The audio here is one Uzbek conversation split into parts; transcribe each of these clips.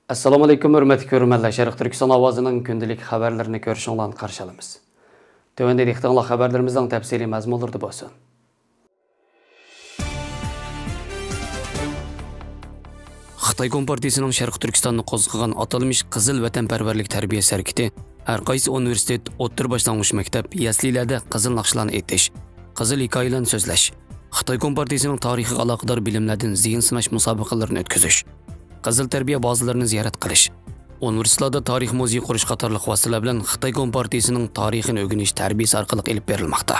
Assalomu alaykum, hurmatli ko'ruvchilar. Sharq Turkiston ovozining kundalik xabarlarini ko'rishinglarni qarshi olamiz. Tövəndə diqqətli xəbərlərimizin təfsili məzmunları bolsun. Xitay Kompartiyasının Sharq Turkistonni qo'zg'agan atalmış Qizil vatanparvarlik tarbiyasi harakati har qaysi universitet, o'rta boshlang'ich maktab, yaslilarda qizil naqshlarni etish, qizil hikoyalarni so'zlash, Xitoy Kompartiyasining tarixiga aloqador bilimlardan zihin sinash musobaqalarini o'tkazish, qizil tarbiya bazalarini ziyorat qilish, universitetlarda tarix muzeyi qurish qatorliq vositalar bilan Xitoy Kompartiyasining tarixini o'rganish tarbiyasi orqali elib berilmoqda.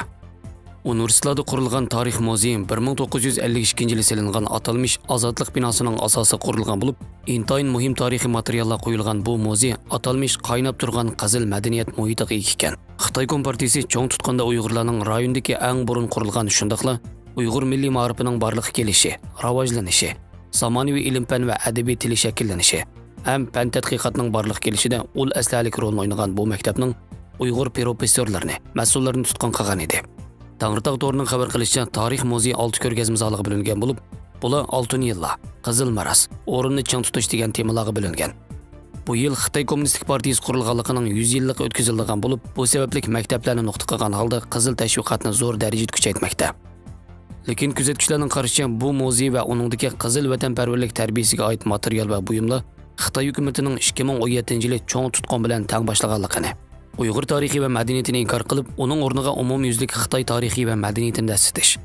Universitetlarda qurilgan tarix muzeyi 1952 yili silingan atalmış Azadlık binasının asosi qurilgan bo'lib, intayin muhim tarixiy materiallar qo'yilgan bu muzey atalmış qaynab turgan qizil madaniyat muhitiga ega ekan. Xitoy Kompartiyasi cho'ng tutganda Uyg'urlarning rayondagi eng burun qurilgan shundaqla Uyg'ur milliy ma'rifining barliqqa kelishi, rivojlanishi, zamonaviy ilm-fan va adabiy tili shakllanishi, ham fan tadqiqotining barliqqa kelishida ul aslalik rolini o'ynagan bu maktabning Uyg'ur professorlarini, mas'ullarni tutgan qilgan edi. Tangritog to'rining xabar qilishicha, tarix muzeyi 6 ko'rgazma zaliga bo'lingan bo'lib, bular Oltin yillar, Qizil maras, o'rinni chang tutish degan temalarga bo'lingan. Bu yil Xitoy Kommunistik partiyasi qurilganligining 100 yilligi o'tkazilgan bo'lib, bu sababli maktablarni nuqta qilgan holda qizil tashviqotni zo'r darajada kuchaytirmoqda. Lekin kuzatuvchilarning qarashicha, bu muzey va uningdagi qizil vatanparvarlik tarbiyasiga oid material va buyumlar Xitoy hukumatining 2017-yili cho'ng tutqun bilan tang boshlaganligini, Uyg'ur tarixi va madaniyatini inkor qilib, uning o'rniga umumyuzlik Xitoy tarixi va madaniyatini dasitish,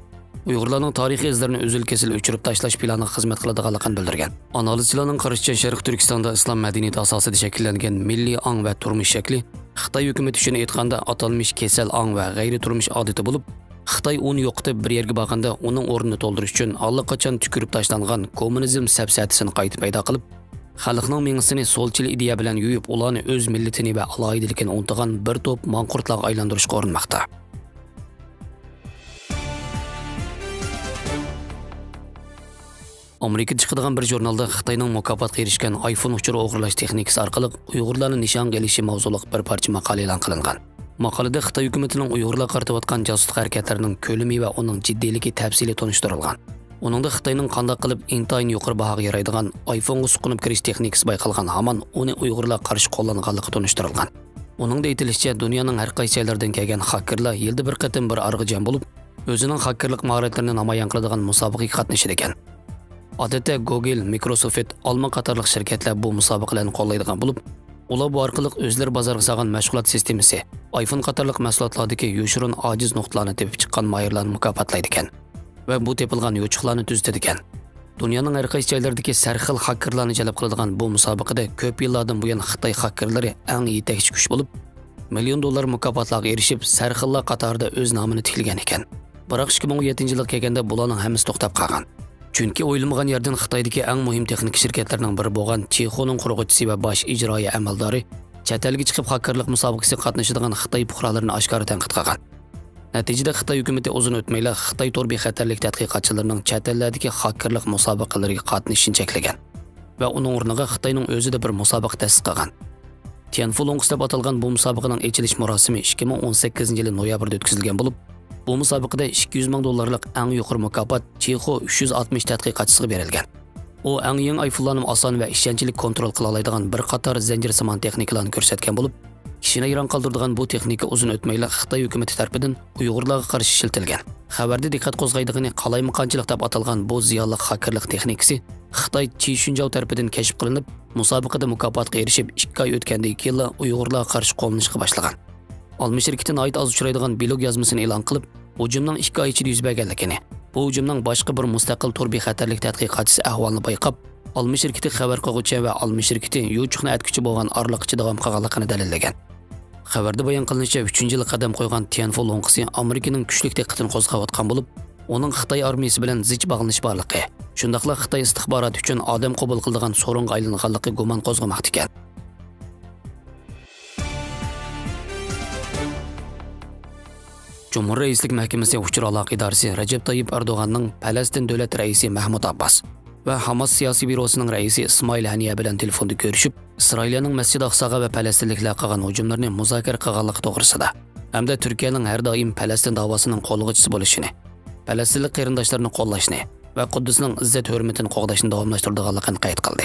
Uyg'urlarning tarixiy izlarini uzil-kesil o'chirib tashlash planiga xizmat qiladiganligini bildirgan. Analizchilarning qarashicha, Sharq Turkistonda islom madaniyati asosida shakllangan milliy ong va turmush shakli Xitoy hukumati uchun aytganda atalmış kasal ong va g'ayri turmush odati bo'lib, Xitoy uni yo'qotib bir yerga borganda uning o'rnini to'ldirish uchun allaqachon tukirib tashlangan kommunizm safsatisini qayta paydo qilib, xalqning mengisini so'lchil ideya bilan yuyib, ularni o'z millatini va aloyidiligini unutgan bir to'p manqurtlarga aylantirishga urinmoqda. Amerikada chiqadigan bir jurnalda Xitoyning mukofotga erishgan iPhone uchur o'g'irlash texnikasi orqali Uyg'urlarni nishon qilishi mavzuliq bir parcha maqola e'lon qilingan. Maqolada Xitoy hukumatining Uyg'urlarga qaratayotgan josuslik harakatlarining ko'lami va uning jiddiyligi tafsili tonishtirilgan. Uningda Xitoyning qanday qilib intayin yuqori bahoga yaraydigan iPhone'ga suqunib kirish texnikasi bayqalgan hamon uni Uyg'urlar qarshi qo'llanganligi tonishtirilgan. Uningda aytilishicha, dunyoning har qaysi joylaridan kelgan hakkerlar yilda bir qatim bir arg'ijan bo'lib, o'zining hakkerlik mahoratlarini namoyon qiladigan musobaqaga qatnashar ekan. Odatda Google, Microsoft, Alma qatorliq shirkatlar bu musobaqalarni qo'llaydigan bo'lib, ular bu orqali o'zlari bozorga solgan mashg'ulot sistemasi, iPhone qatorliq mahsulotlardagi yo'shurun ojiz nuqtalarni tepib chiqqan mayirlarni mukofotlaydi ekan va bu tepilgan yo'chiqlarni tuzadi ekan. Dunyoning har qaysi joylaridagi sarxil hakkerlarni jalb qiladigan bu musobaqada ko'p yillardan buyon Xitoy hakkerlari eng yetakchi kuch bo'lib, million dollar mukofotlarga erishib, sarxillar qatorida o'z nomini tiklagan ekan. Biroq 2017-yilga kelganda bularning hammasi to'xtab qolgan. Chunki o'ylanmagan yerdan Xitoydagi eng muhim texnik shirkatlarning biri bo'lgan Chexoning qurg'uvchisi va bosh ijroiya amaldori chet elga chiqib hakkerlik musobaqasiga qatnashadigan Xitoy fuqarolarini oshkora tanqid qilgan. Natijada Xitoy hukumati uzun o'tmayla Xitoy tor bexatarlik tadqiqotchilarining chet ellardagi hakkerlik musobaqalariga qatnashishini cheklagan va uning o'rniga Xitoyning o'zida bir musobaqa ta'sis qilgan. Tianfulong deb atalgan bu musobaqaning ochilish marosimi 2018-yil noyabrda o'tkazilgan bo'lib, bu musobaqada 200 ming dollarlik eng yuqori mukofot Chexo 360 tadqiqotchisiga berilgan. U eng yangi iPhone'larni oson va ishonchli kontrol qila oladigan bir qator zanjirsimon texnikalarni ko'rsatgan bo'lib, kishini hayron qoldiradigan bu texnika uzun o'tmayla Xitoy hukumati tomonidan Uyg'urlarga qarshi ishlatilgan. Xabarda diqqat qo'zg'aydigani qalaymiqonchilik deb atalgan bu ziyonli hakkerlik texnikasi Xitoy Chishunjao tomonidan kashf qilinib, musobaqada mukofotga erishib 2 oy o'tgandan keyin Uyg'urlarga qarshi qo'llanishga boshlagan. Alma shirkatining oid az uchraydigan blog yozmasini e'lon qilib, hujumning 2 oy ichida yuz berganligini, bu hujumning boshqa bir mustaqil tor bexatarlik tadqiqotchisi ahvolini bayqab, Alma shirkati xabar qilguvchi va Alma shirkati yo'chiqni atkuchi bo'lgan orliqchi davom qilganligini dalillagan. Xabarda bayon qilinishicha, 3-yil qadam qo'ygan Tianfulong Amerikaning kuchli diqqatini qo'zg'ayotgan bo'lib, uning Xitoy armiyasi bilan zich bog'lanish borligi, shundaqla Xitoy istixboroti uchun odam qabul qiladigan so'ringa aylanganligi gumon qo'zg'amoqda ekan. Cumhuriyet Reislik Mahkemesi Uçur Aloqa İdaresi Recep Tayyip Erdoğan'ның Palestin Devlet Reisi Mahmud Abbas ve Hamas Siyasi Bürosu'nun reisi İsmail Haniye bilen telefonda görüşüp, İsrail'nin Mescid-i Aqsaga ve Palestinlikler qilgan hujumlarni muzokara qilganligi to'g'risida, hamda Türkiye'nin her daim Palestin davasının qo'llag'uvchisi bo'lishini, Palestinlik qarindoshlarni qo'llashni va Quddusning izzat hurmatini qo'g'dashni davomlashtirganligini qayd qildi.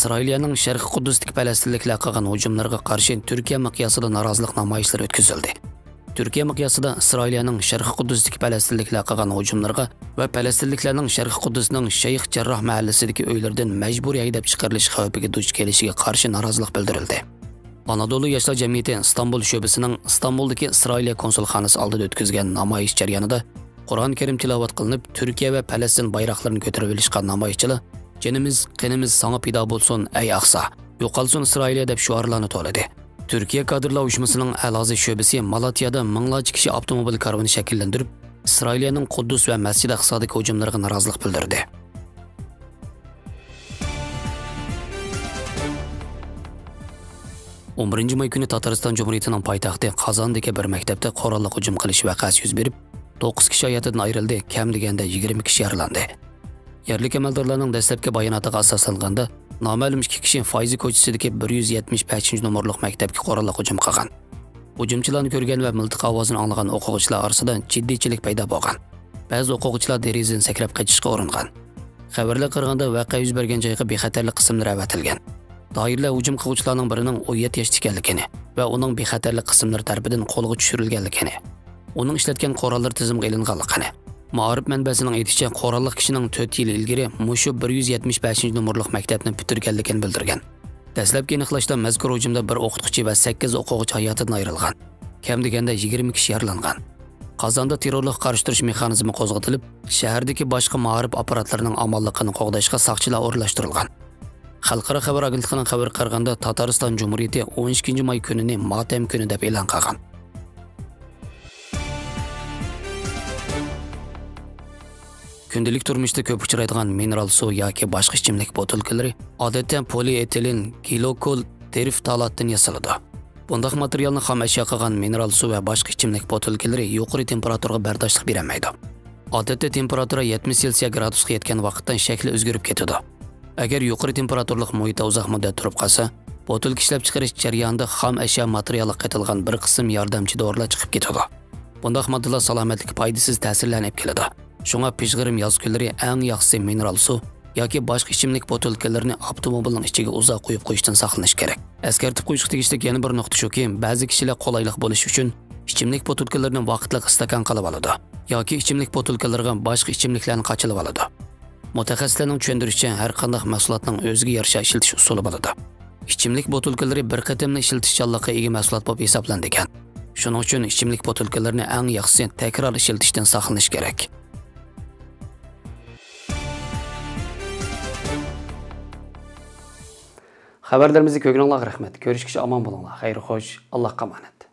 İsrailiyaning Sharqi Quddusdagi falastinliklar qilgan hujumlarga qarshi Turkiya miqyosida norozilik namoyishlari o'tkazildi. Turkiya miqyosida İsrailiyaning Sharqi Quddusdagi falastinliklar qilgan hujumlarga va falastinliklarning Sharqi Quddusning Shayx Jarroh mahallasidagi uylardan majburiy haydab chiqarilish xavfiga duch kelishiga qarshi norozilik bildirildi. Anadolu Yoshlar Jamiyati İstanbul sho'basining İstanbuldagi İsrailiya konsulxonasi oldida o'tkazgan namoyish jarayonida Qur'on Karim tilovat qilinib, Turkiya va Falastin bayroqlarini ko'tarib olishgan namoyishchilar "Jinimiz, qinimiz sana pido bo'lsin, ey Aqsa, yo'qolsin Isroiliya" deb shuarlarni to'ladi. Turkiya kadrlar uyushmasining a'lozi sho'basi Malatiyada minglarcha kishi avtomobil karvoni shakllantirib, Isroiliyaning Quddus va Masjid Aqsodagi hujumlarga norozilik bildirdi. 11 may kuni Tatariston Cumhuriyetining poytaxti Qozondagi bir maktabda qurolli hujum qilish vaqasi yuz berib, 9 kishi hayotdan ayrildi, kam deganda 20 kishi yaralandi. Yerlik amaldorlarning dastlabki bayonotiga asoslanganda, noma'lum 2 kishi Foyzi ko'chasidagi 175-nomerlik maktabga qurolli hujum qilgan. Hujumchilarni ko'rgan va miltiq ovozini anglagan o'quvchilar orasida jiddiychilik paydo bo'lgan. Ba'zi o'quvchilar derazadan sakrab qochishga uringan. Xabarlar qilganda voqea yuz bergan joyga bexatarlik qismlari avatilgan. Doirlar hujum qiluvchilarning birining 17 yoshda ekanligini va uning bexatarlik qismlari tarafidan qo'lga tushirilganligini, uning ishlatgan qurollar tizimga ilinganligini, Ma'rif manbasining aytishicha, qurolli kishining 4 yil ilgari mushu 175-nomerlik maktabni bitirganligini bildirgan. Dastlabki aniqlashda mazkur hujumda bir o'qituvchi va 8 o'quvchi hayotdan ayrilgan. Kam deganda 20 kishi yaralangan. Qozonda terrorlik qarshi turish mexanizmi qo'zg'atilib, shahardagi boshqa ma'rif apparatlarining amonligini qo'g'dashga soqchilar o'rlashtirilgan. Xalqaro xabar agentligining xabar qaraganda Tatariston Cumhuriyeti 12 may kunini motam kuni deb e'lon qilgan. Kundalik turmushda ko'p uchraydigan mineral suv yoki boshqa ichimlik botilkalari odatda polietilin, glokol, teriftalatdan yasaladi. Bunday materialni xom ashyo qilgan mineral suv va boshqa ichimlik botilkalari yuqori temperaturga bardoshlik berolmaydi. Odatda temperatura 70 Selsiya gradusga yetgan vaqtdan shakli o'zgarib ketadi. Agar yuqori temperaturlik muhitda uzoq muddat turib qolsa, botilka ishlab chiqarish jarayonida xom ashyo materiali qatilgan bir qism yordamchi dorilar chiqib ketadi. Bunday moddalar salomatlikka foydasiz ta'sirlanib keladi. Shunga pishg'irim yoz kunlari eng yaxshisi mineral suv yoki boshqa ichimlik botilkalarini avtomobilning ichiga uzoq qo'yib qo'yishdan saqlanish kerak. Eskartib qo'yishga tegishli yana bir nuqta shuki, ba'zi kishilar qulaylik bo'lish uchun ichimlik botilkalarini vaqtli stakan qilib oladi yoki ichimlik botilkalariga boshqa ichimliklarni qochilib oladi. Mutaxassislarning tushuntirishicha, har qanday mahsulotning o'ziga yarasha ishlatish usuli bo'ladi. Ichimlik botilkalari bir qatimli ishlatishchanlikqa ega mahsulot bo'lib hisoblanadigan. Shuning uchun ichimlik botilkalarini eng yaxshisi takror ishlatishdan saqlanish kerak. Xabarlarimizni ko'rganlarga rahmat. Ko'rishguncha omon bo'linglar. Xayr xo'sh, Allohga omonat.